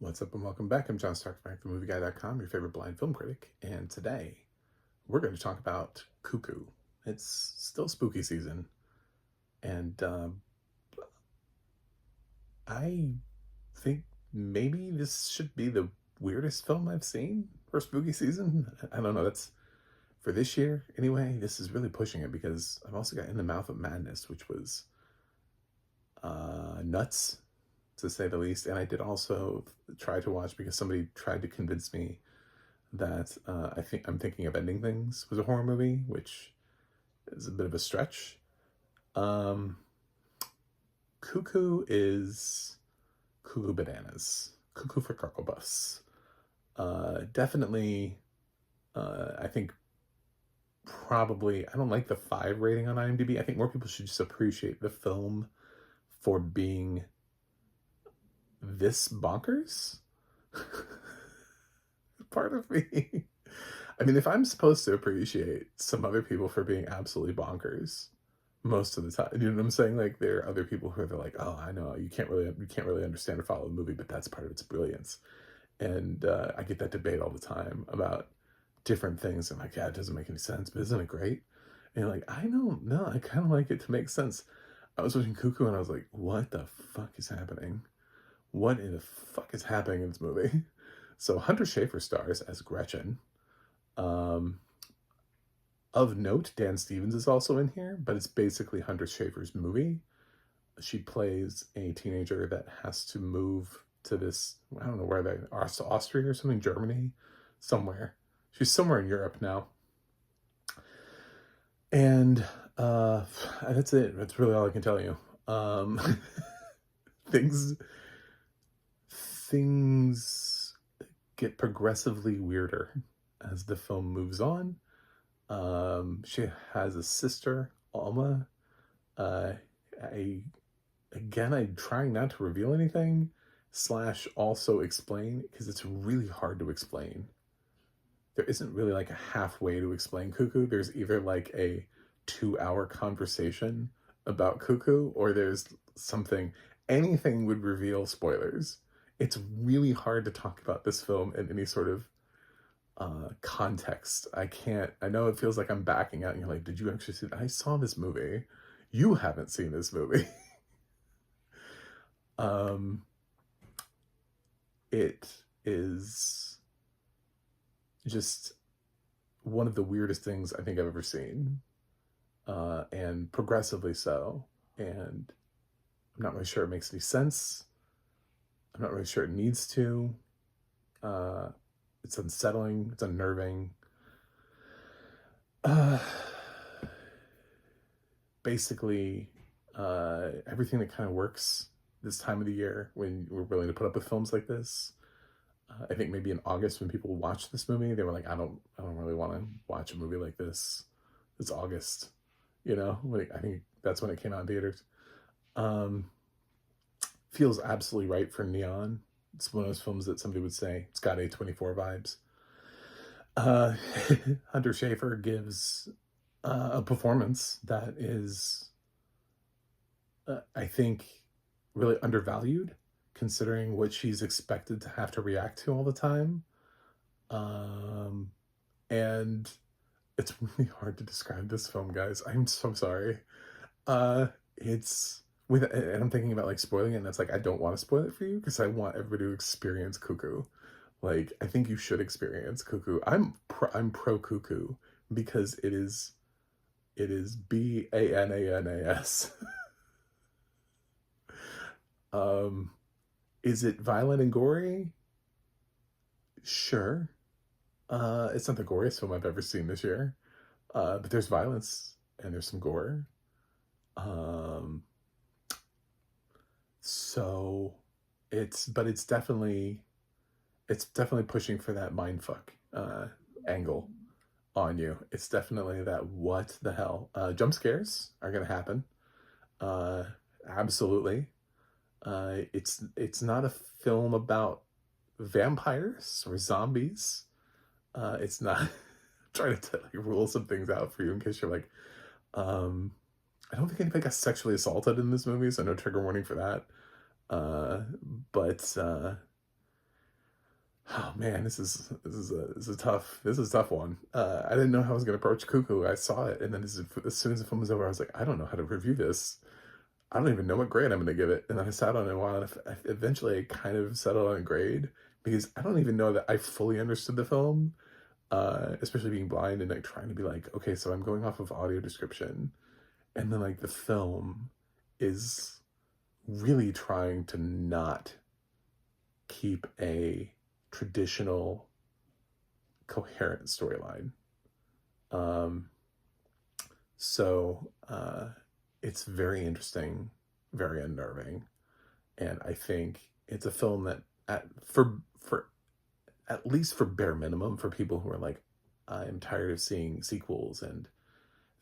What's up and welcome back. I'm John Starkback, themovieguy.com, your favorite blind film critic. And today we're going to talk about Cuckoo. It's still spooky season. And I think maybe this should be the weirdest film I've seen for spooky season. I don't know. That's for this year anyway. This is really pushing it because I've also got In the Mouth of Madness, which was nuts to say the least. And I did also try to watch because somebody tried to convince me that I'm thinking of Ending Things was a horror movie, which is a bit of a stretch. Cuckoo is Cuckoo Bananas. Cuckoo for Cocoa Puffs. Definitely, I think probably, I don't like the 5 rating on IMDb. I think more people should just appreciate the film for being this bonkers. Part of me. I mean, if I'm supposed to appreciate some other people for being absolutely bonkers most of the time, you know what I'm saying? Like, there are other people who are like, oh, I know you can't really understand or follow the movie, but that's part of its brilliance. And I get that debate all the time about different things. I'm like, yeah, it doesn't make any sense, but isn't it great? And like, I don't know, I kind of like it to make sense. I was watching Cuckoo and I was like, what the fuck is happening? What in the fuck is happening in this movie? So Hunter Schafer stars as Gretchen. Of note, Dan Stevens is also in here, but it's basically Hunter Schafer's movie. She plays a teenager that has to move to this, I don't know where they are, Austria or something, Germany, somewhere. She's somewhere in Europe now. And that's it. That's really all I can tell you. Things get progressively weirder as the film moves on. She has a sister, Alma. I'm trying not to reveal anything, / also explain, because it's really hard to explain. There isn't really like a halfway to explain Cuckoo. There's either like a 2-hour conversation about Cuckoo, or there's anything would reveal spoilers. It's really hard to talk about this film in any sort of context. I know it feels like I'm backing out and you're like, did you actually see that? I saw this movie. You haven't seen this movie. It is just one of the weirdest things I think I've ever seen. And progressively so. And I'm not really sure it makes any sense. I'm not really sure it needs to. It's unsettling. It's unnerving. Basically, everything that kind of works this time of the year when we're willing to put up with films like this. I think maybe in August when people watched this movie, they were like, I don't really want to watch a movie like this. It's August, I think that's when it came out in theaters. Feels absolutely right for Neon. It's one of those films that somebody would say it's got A24 vibes. Hunter Schafer gives a performance that is, I think, really undervalued considering what she's expected to have to react to all the time. And it's really hard to describe this film, guys. I'm so sorry. And I'm thinking about like spoiling it, and it's like, I don't want to spoil it for you because I want everybody to experience Cuckoo. Like, I think you should experience Cuckoo. I'm pro Cuckoo because it is Bananas. Is it violent and gory? Sure. It's not the goriest film I've ever seen this year. But there's violence and there's some gore. So it's definitely pushing for that mindfuck angle on you. It's definitely that what the hell. Jump scares are gonna happen. Absolutely. It's not a film about vampires or zombies. It's not trying to like rule some things out for you in case you're like, I don't think anybody got sexually assaulted in this movie, so no trigger warning for that. But Oh man, this is a tough one. I didn't know how I was gonna approach Cuckoo. I saw it, and then as soon as the film was over, I was like, I don't know how to review this. I don't even know what grade I'm gonna give it. And then I sat on it a while, and eventually I kind of settled on a grade because I don't even know that I fully understood the film, especially being blind and like trying to be like, okay, so I'm going off of audio description, and then like the film is really trying to not keep a traditional coherent storyline. Um, so it's very interesting, very unnerving, and I think it's a film that for at least for bare minimum for people who are like, I'm tired of seeing sequels and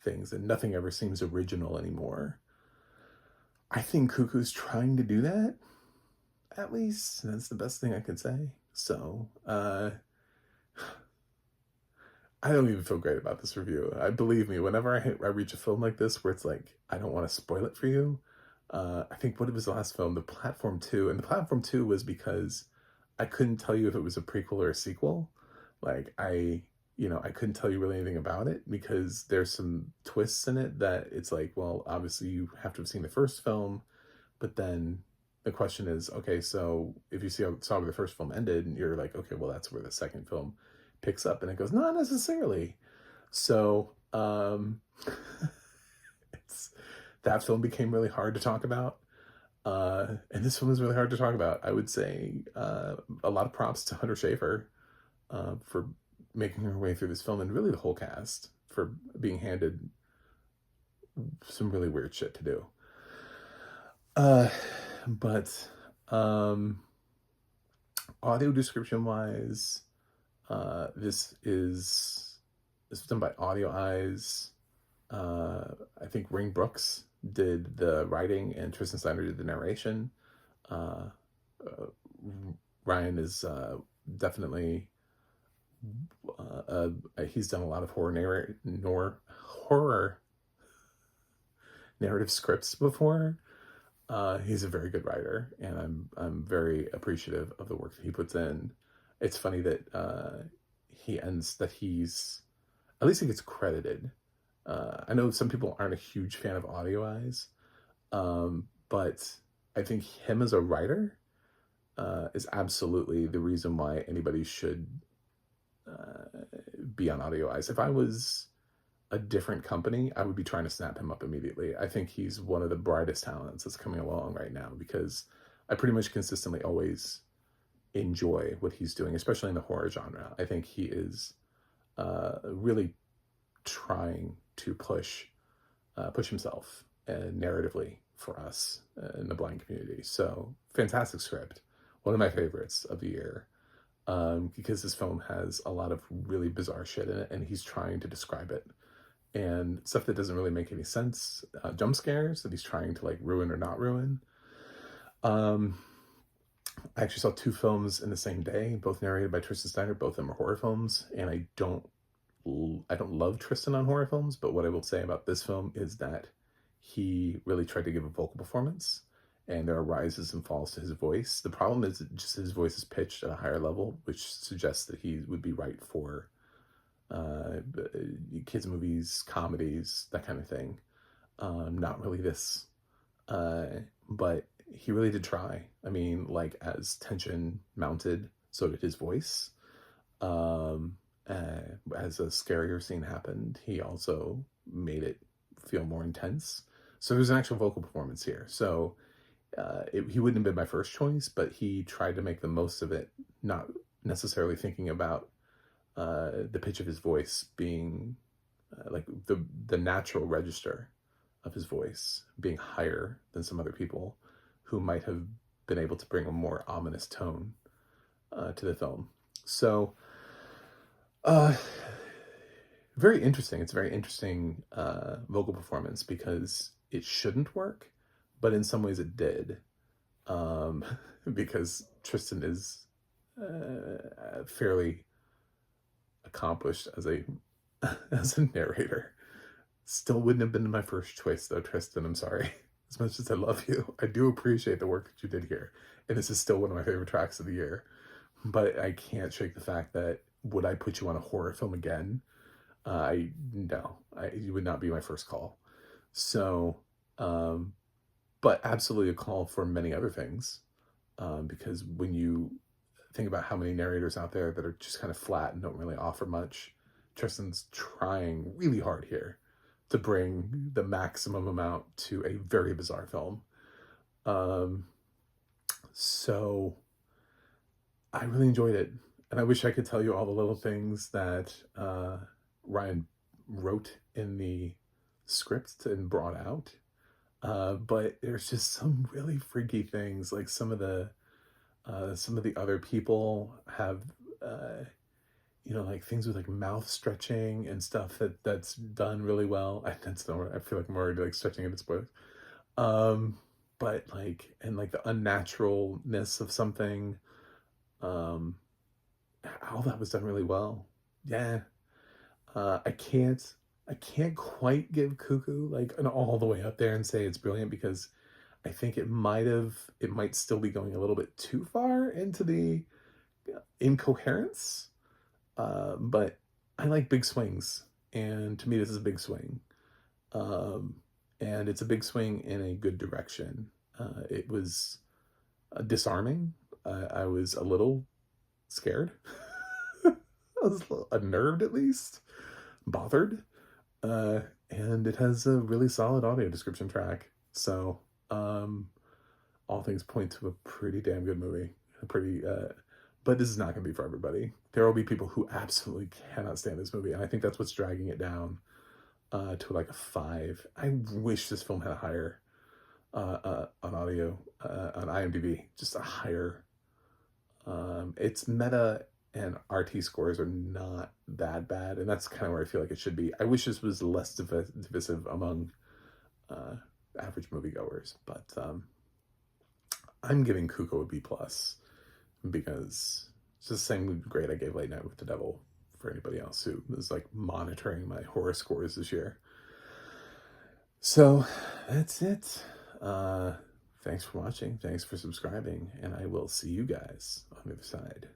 things, and nothing ever seems original anymore. I think Cuckoo's trying to do that. At least that's the best thing I can say. So I don't even feel great about this review. I believe me, whenever I reach a film like this where it's like I don't want to spoil it for you. I think what was the last film? The Platform 2, and the Platform 2 was because I couldn't tell you if it was a prequel or a sequel. Like I couldn't tell you really anything about it because there's some twists in it that it's like, well, obviously you have to have seen the first film, but then the question is, okay, so if you saw where the first film ended, and you're like, okay, well, that's where the second film picks up, and it goes, not necessarily. So it's, that film became really hard to talk about. And this one was really hard to talk about. I would say a lot of props to Hunter Schafer for making her way through this film, and really the whole cast for being handed some really weird shit to do. But audio description wise, this is done by Audio Eyes. I think Ring Brooks did the writing and Tristan Snyder did the narration. Ryan is definitely he's done a lot of horror narrative scripts before. He's a very good writer, and I'm very appreciative of the work that he puts in. It's funny that he's at least he gets credited. I know some people aren't a huge fan of Audio Eyes, but I think him as a writer is absolutely the reason why anybody should be on Audio Eyes. If I was a different company, I would be trying to snap him up immediately. I think he's one of the brightest talents that's coming along right now because I pretty much consistently always enjoy what he's doing, especially in the horror genre. I think he is really trying to push himself narratively for us in the blind community. So fantastic script, one of my favorites of the year. Because this film has a lot of really bizarre shit in it, and he's trying to describe it, and stuff that doesn't really make any sense, jump scares that he's trying to like ruin or not ruin. I actually saw two films in the same day, both narrated by Tristan Snyder. Both of them are horror films, and I don't love Tristan on horror films, but what I will say about this film is that he really tried to give a vocal performance, and there are rises and falls to his voice. The problem is that just his voice is pitched at a higher level, which suggests that he would be right for kids movies, comedies, that kind of thing. Not really this, but he really did try. I mean, like as tension mounted, so did his voice. As a scarier scene happened, he also made it feel more intense. So there's an actual vocal performance here. So he wouldn't have been my first choice, but he tried to make the most of it, not necessarily thinking about the pitch of his voice being like the natural register of his voice being higher than some other people who might have been able to bring a more ominous tone to the film. So very interesting. It's a very interesting vocal performance because it shouldn't work, but in some ways it did, because Tristan is fairly accomplished as a as a narrator. Still wouldn't have been my first choice though, Tristan. I'm sorry. As much as I love you, I do appreciate the work that you did here, and this is still one of my favorite tracks of the year. but I can't shake the fact that would I put you on a horror film again? I no, you would not be my first call. So, um, but absolutely a call for many other things, because when you think about how many narrators out there that are just kind of flat and don't really offer much, Tristan's trying really hard here to bring the maximum amount to a very bizarre film. Um, so I really enjoyed it, and I wish I could tell you all the little things that Ryan wrote in the script and brought out. But there's just some really freaky things, like some of the other people have like things with like mouth stretching and stuff that's done really well. That's not, I feel like I'm already like stretching into spoilers. Um, but like and like the unnaturalness of something, um, all that was done really well. Yeah. I can't quite give Cuckoo like an all the way up there and say it's brilliant, because I think it might still be going a little bit too far into the incoherence. But I like big swings, and to me, this is a big swing. Um, and it's a big swing in a good direction. It was disarming. I was a little scared. I was a little unnerved, at least, bothered. And it has a really solid audio description track. So, all things point to a pretty damn good movie. A pretty, but this is not going to be for everybody. There will be people who absolutely cannot stand this movie, and I think that's what's dragging it down to like a 5. I wish this film had a higher on audio on IMDb, just a higher. Its meta and RT scores are not that bad, and that's kind of where I feel like it should be. I wish this was less divisive among uh, average moviegoers, but I'm giving Cuckoo a B plus, because it's the same grade I gave Late Night with the Devil for anybody else who is like monitoring my horror scores this year. So that's it. Thanks for watching. Thanks for subscribing. And I will see you guys on the other side.